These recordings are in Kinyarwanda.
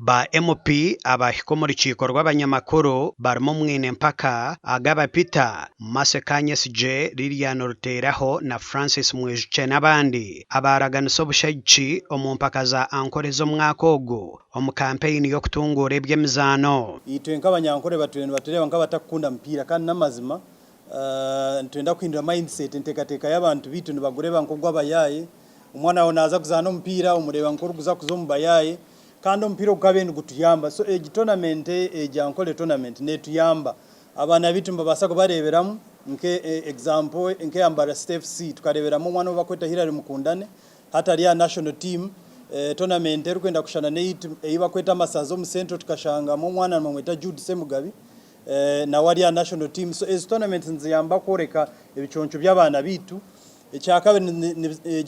ba MP abahiko mu rukiko rw'abanyamakuru barimo mwene mpaka agaba Peter Masekanye SJ Lilian Ruteraho na Francis Mwijche n'abandi abaraganisa obushayiki omu mpaka za ankore zo mwaka ogu omu campaign yo kutungura ebyemizano itwe nk'abanyankore batureba nk'abatakunda mpira kandi n'amazima ntwenda kuhindura mindset ntekateka y'abantu bitu nibagureba nko gwabayaye umwana wawe naza kuzana umupira umureba nko kuza kuzomubayaye kandi umupira ukabeni gutuyamba so tournament ejankole tournament netuyamba abana bitu mbabasa ko bareberamu nke example nke ambara Steph C tukareberamo umwana bakweta Hilary Mukundane hata ya national team tournament rukwenda kushana neit bakweta Masazo mu central tukashanga mu mwana mweta Jude Semugabi na wali ya national team so ez tournament nziyamba koreka ibiconco by'abana bitu icyaka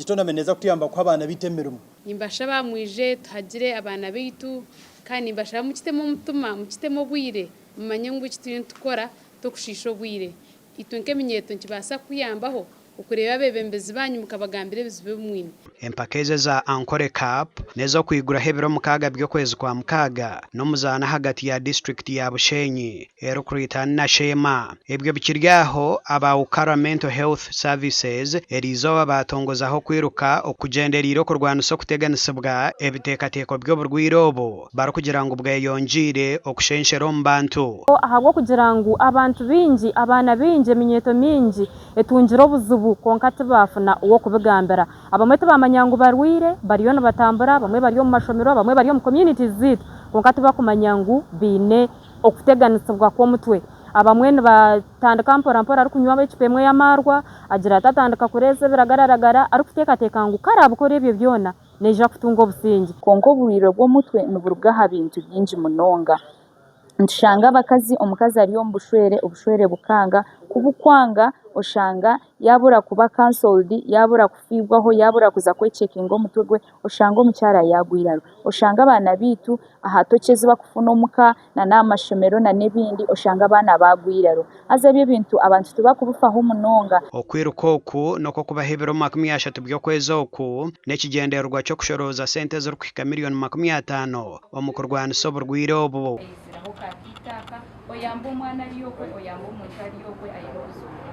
tournament neza kutiyamba kwa abana bitemerumo imbasha bamwije tuhagire abana bitu kandi imbasha mukitemo mutuma mukitemo bwire mumanye ngo iki tukora tokushisho bwire itunke minyeto nkibasa kuyambaho ukureba bebembezi banyu mukabagambire bizibe mwini empakeze za Ankore Cup nezo kwigura hebero mukaga byo kwezi kwa mukaga no muzana hagati ya district ya Bushenyi Erukrita na Shema ebyo bikiryaho aba ukara mental health services erizo batongozaho kwiruka okugenderiro kurwanuso kuteganisibwa ebitekateko byo burwirobo barukugira ngo bweyonjire okushenshero mbantu ahagwo kugira ngo abantu bingi abana bingi minyeto mingi etungiro buzubu konkati bafuna uwo kubigambira abamwe bamanyangu barwire bariyo nabatambura bamwe bariyo mu mashomero bamwe bariyo mu communities zitu konkati bakumanyangu bine okuteganisibwa ko mutwe abamwe batandika mpora ari kunywa b'ikipemwe y'amarwa agira atatandika kureze biragaragara ari kutekateka ngo karabukore ibyo byona neja kutunga obusingi konko buriro bwo mutwe nuburugaha bintu byinji munonga nshanga abakazi omukazi ariyo mbushwere ubushwere bukanga kubukwanga oshanga yabura kuba cancelled yabura kufibwaho yabura kuza kwechekinga omutwe gwe oshanga omucyara yagwiraro oshanga abana bitu ahatokeze bakufuna omuka na namashomero na nebindi oshanga abana bagwiraro azabye bintu abantu tubakubufaho munonga okwirukoku noko kubahebero 30 byo kwezoku nekigenderwa cyo kushoroza sente zo kwika miliyoni 50 omukurwana soburwiro obo oyambo mwana liyokwe oyambo mutali yokwe ayirozo